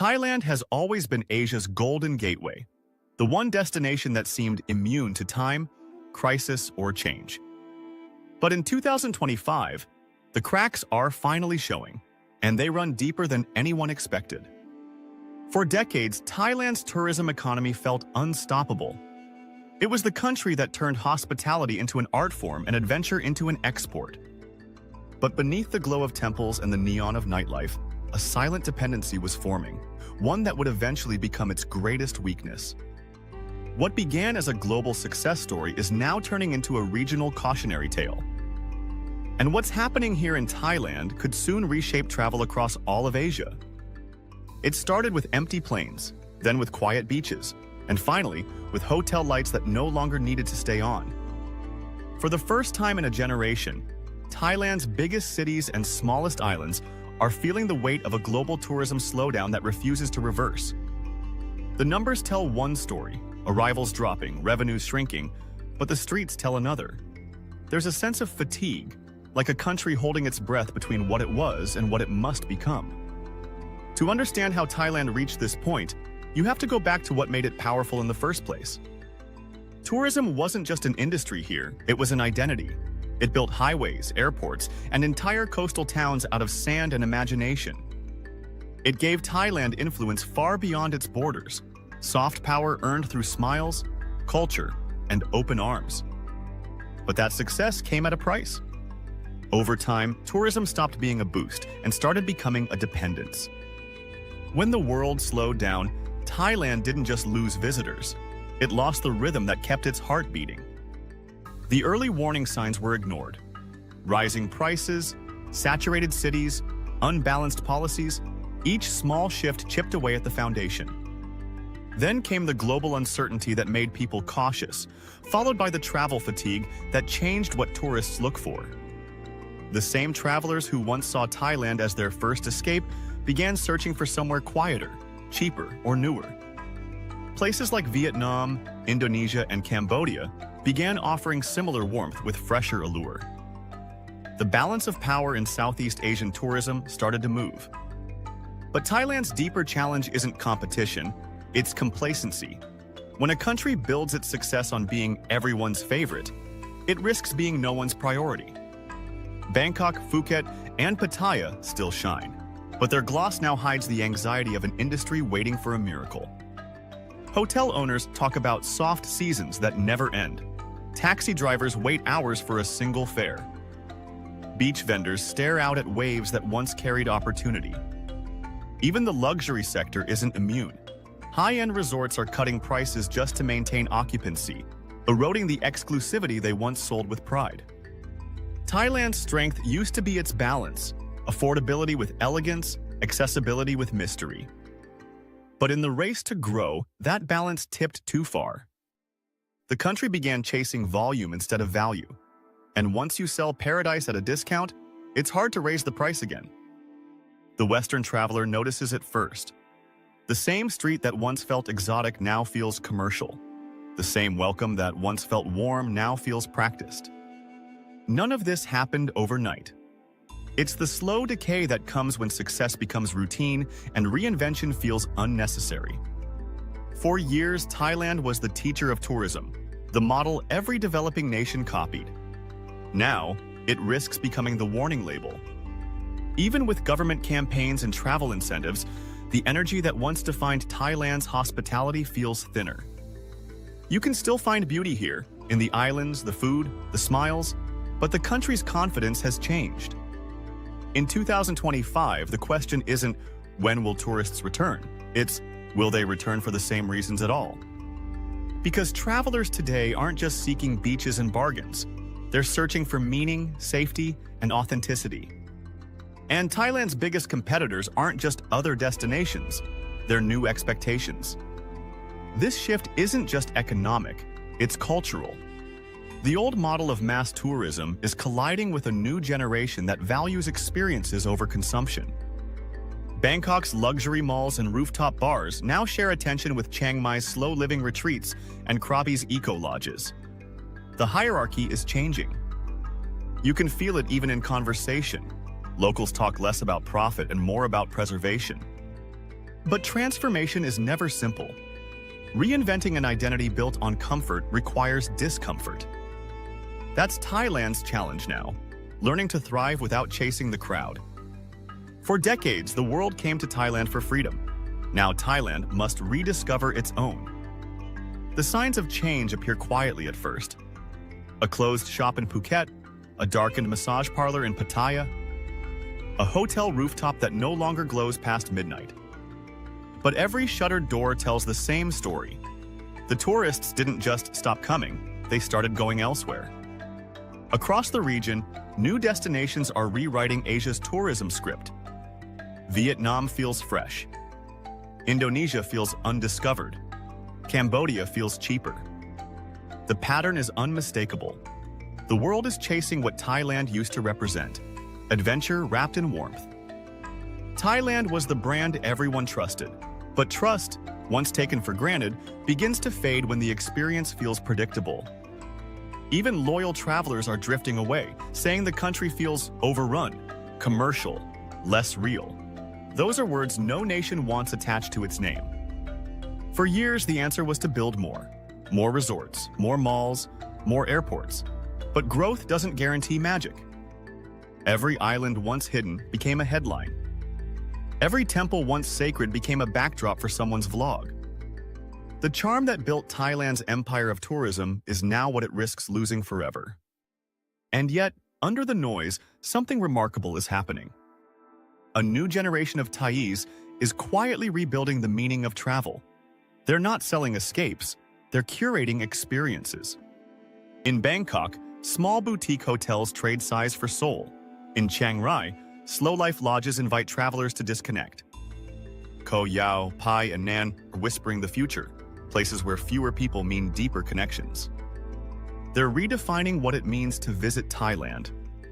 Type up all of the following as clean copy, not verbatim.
Thailand has always been Asia's golden gateway, the one destination that seemed immune to time, crisis, or change. But in 2025, the cracks are finally showing, and they run deeper than anyone expected. For decades, Thailand's tourism economy felt unstoppable. It was the country that turned hospitality into an art form and adventure into an export. But beneath the glow of temples and the neon of nightlife, a silent dependency was forming, one that would eventually become its greatest weakness. What began as a global success story is now turning into a regional cautionary tale. And what's happening here in Thailand could soon reshape travel across all of Asia. It started with empty planes, then with quiet beaches, and finally, with hotel lights that no longer needed to stay on. For the first time in a generation, Thailand's biggest cities and smallest islands are feeling the weight of a global tourism slowdown that refuses to reverse. The numbers tell one story, arrivals dropping, revenues shrinking, but the streets tell another. There's a sense of fatigue, like a country holding its breath between what it was and what it must become. To understand how Thailand reached this point, you have to go back to what made it powerful in the first place. Tourism wasn't just an industry here, it was an identity. It built highways, airports, and entire coastal towns out of sand and imagination. It gave Thailand influence far beyond its borders, soft power earned through smiles, culture, and open arms. But that success came at a price. Over time, tourism stopped being a boost and started becoming a dependence. When the world slowed down, Thailand didn't just lose visitors. It lost the rhythm that kept its heart beating. The early warning signs were ignored. Rising prices, saturated cities, unbalanced policies, each small shift chipped away at the foundation. Then came the global uncertainty that made people cautious, followed by the travel fatigue that changed what tourists look for. The same travelers who once saw Thailand as their first escape began searching for somewhere quieter, cheaper, or newer. Places like Vietnam, Indonesia, and Cambodia began offering similar warmth with fresher allure. The balance of power in Southeast Asian tourism started to move. But Thailand's deeper challenge isn't competition, it's complacency. When a country builds its success on being everyone's favorite, it risks being no one's priority. Bangkok, Phuket, and Pattaya still shine, but their gloss now hides the anxiety of an industry waiting for a miracle. Hotel owners talk about soft seasons that never end. Taxi drivers wait hours for a single fare. Beach vendors stare out at waves that once carried opportunity. Even the luxury sector isn't immune. High-end resorts are cutting prices just to maintain occupancy, eroding the exclusivity they once sold with pride. Thailand's strength used to be its balance, affordability with elegance, accessibility with mystery. But in the race to grow, that balance tipped too far. The country began chasing volume instead of value. And once you sell paradise at a discount, it's hard to raise the price again. The Western traveler notices it first. The same street that once felt exotic now feels commercial. The same welcome that once felt warm now feels practiced. None of this happened overnight. It's the slow decay that comes when success becomes routine and reinvention feels unnecessary. For years, Thailand was the teacher of tourism, the model every developing nation copied. Now, it risks becoming the warning label. Even with government campaigns and travel incentives, the energy that once defined Thailand's hospitality feels thinner. You can still find beauty here, in the islands, the food, the smiles, but the country's confidence has changed. In 2025, the question isn't, when will tourists return? It's, will they return for the same reasons at all? Because travelers today aren't just seeking beaches and bargains. They're searching for meaning, safety, and authenticity. And Thailand's biggest competitors aren't just other destinations, they're new expectations. This shift isn't just economic, it's cultural. The old model of mass tourism is colliding with a new generation that values experiences over consumption. Bangkok's luxury malls and rooftop bars now share attention with Chiang Mai's slow-living retreats and Krabi's eco-lodges. The hierarchy is changing. You can feel it even in conversation. Locals talk less about profit and more about preservation. But transformation is never simple. Reinventing an identity built on comfort requires discomfort. That's Thailand's challenge now, learning to thrive without chasing the crowd. For decades, the world came to Thailand for freedom. Now Thailand must rediscover its own. The signs of change appear quietly at first. A closed shop in Phuket, a darkened massage parlor in Pattaya, a hotel rooftop that no longer glows past midnight. But every shuttered door tells the same story. The tourists didn't just stop coming, they started going elsewhere. Across the region, new destinations are rewriting Asia's tourism script. Vietnam feels fresh. Indonesia feels undiscovered. Cambodia feels cheaper. The pattern is unmistakable. The world is chasing what Thailand used to represent: adventure wrapped in warmth. Thailand was the brand everyone trusted, but trust, once taken for granted, begins to fade when the experience feels predictable. Even loyal travelers are drifting away, saying the country feels overrun, commercial, less real. Those are words no nation wants attached to its name. For years, the answer was to build more. More resorts, more malls, more airports. But growth doesn't guarantee magic. Every island once hidden became a headline. Every temple once sacred became a backdrop for someone's vlog. The charm that built Thailand's empire of tourism is now what it risks losing forever. And yet, under the noise, something remarkable is happening. A new generation of Thais is quietly rebuilding the meaning of travel. They're not selling escapes, they're curating experiences. In Bangkok, small boutique hotels trade size for soul. In Chiang Mai, slow-life lodges invite travelers to disconnect. Koh Yao, Pai, and Nan are whispering the future, places where fewer people mean deeper connections. They're redefining what it means to visit Thailand,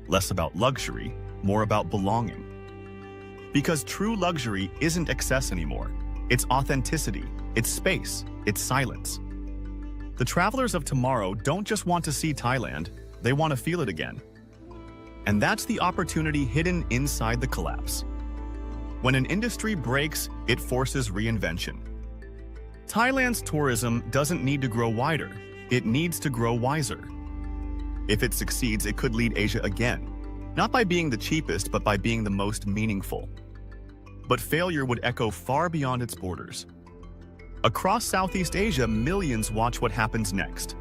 less about luxury, more about belonging. Because true luxury isn't excess anymore. It's authenticity, it's space, it's silence. The travelers of tomorrow don't just want to see Thailand, they want to feel it again. And that's the opportunity hidden inside the collapse. When an industry breaks, it forces reinvention. Thailand's tourism doesn't need to grow wider, it needs to grow wiser. If it succeeds, it could lead Asia again, not by being the cheapest, but by being the most meaningful. But failure would echo far beyond its borders. Across Southeast Asia, millions watch what happens next.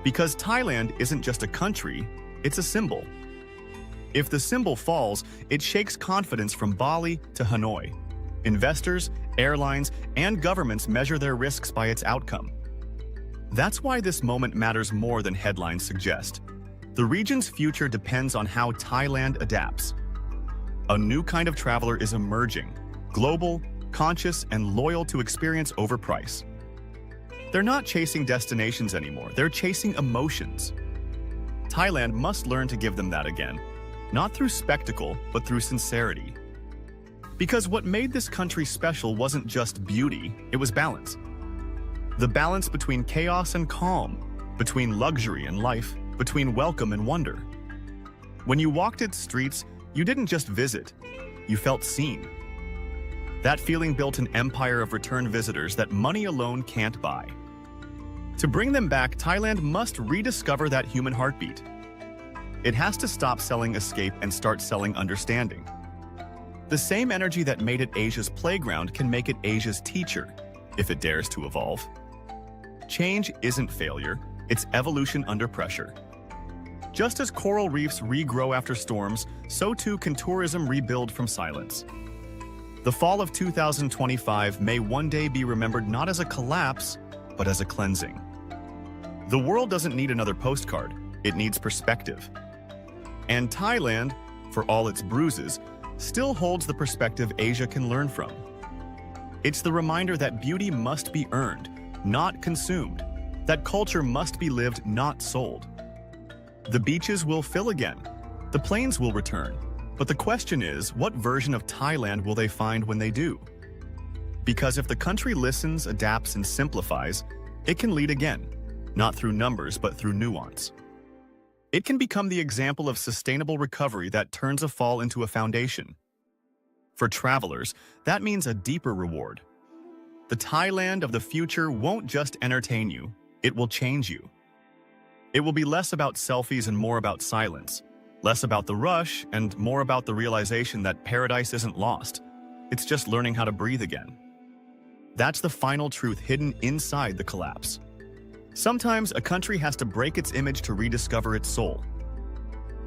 Because Thailand isn't just a country, it's a symbol. If the symbol falls, it shakes confidence from Bali to Hanoi. Investors, airlines, and governments measure their risks by its outcome. That's why this moment matters more than headlines suggest. The region's future depends on how Thailand adapts. A new kind of traveler is emerging, global, conscious, and loyal to experience over price. They're not chasing destinations anymore, they're chasing emotions. Thailand must learn to give them that again, not through spectacle, but through sincerity. Because what made this country special wasn't just beauty, it was balance. The balance between chaos and calm, between luxury and life, between welcome and wonder. When you walked its streets, you didn't just visit, you felt seen. That feeling built an empire of return visitors that money alone can't buy. To bring them back, Thailand must rediscover that human heartbeat. It has to stop selling escape and start selling understanding. The same energy that made it Asia's playground can make it Asia's teacher, if it dares to evolve. Change isn't failure, it's evolution under pressure. Just as coral reefs regrow after storms, so too can tourism rebuild from silence. The fall of 2025 may one day be remembered not as a collapse, but as a cleansing. The world doesn't need another postcard, it needs perspective. And Thailand, for all its bruises, still holds the perspective Asia can learn from. It's the reminder that beauty must be earned, not consumed, that culture must be lived, not sold. The beaches will fill again, the plains will return, but the question is, what version of Thailand will they find when they do? Because if the country listens, adapts, and simplifies, it can lead again, not through numbers, but through nuance. It can become the example of sustainable recovery that turns a fall into a foundation. For travelers, that means a deeper reward. The Thailand of the future won't just entertain you, it will change you. It will be less about selfies and more about silence, less about the rush and more about the realization that paradise isn't lost. It's just learning how to breathe again. That's the final truth hidden inside the collapse. Sometimes a country has to break its image to rediscover its soul.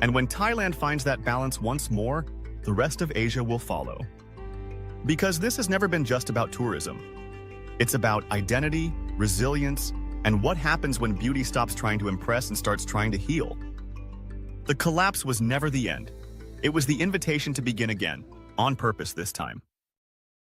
And when Thailand finds that balance once more, the rest of Asia will follow. Because this has never been just about tourism. It's about identity, resilience, and what happens when beauty stops trying to impress and starts trying to heal. The collapse was never the end. It was the invitation to begin again, on purpose this time.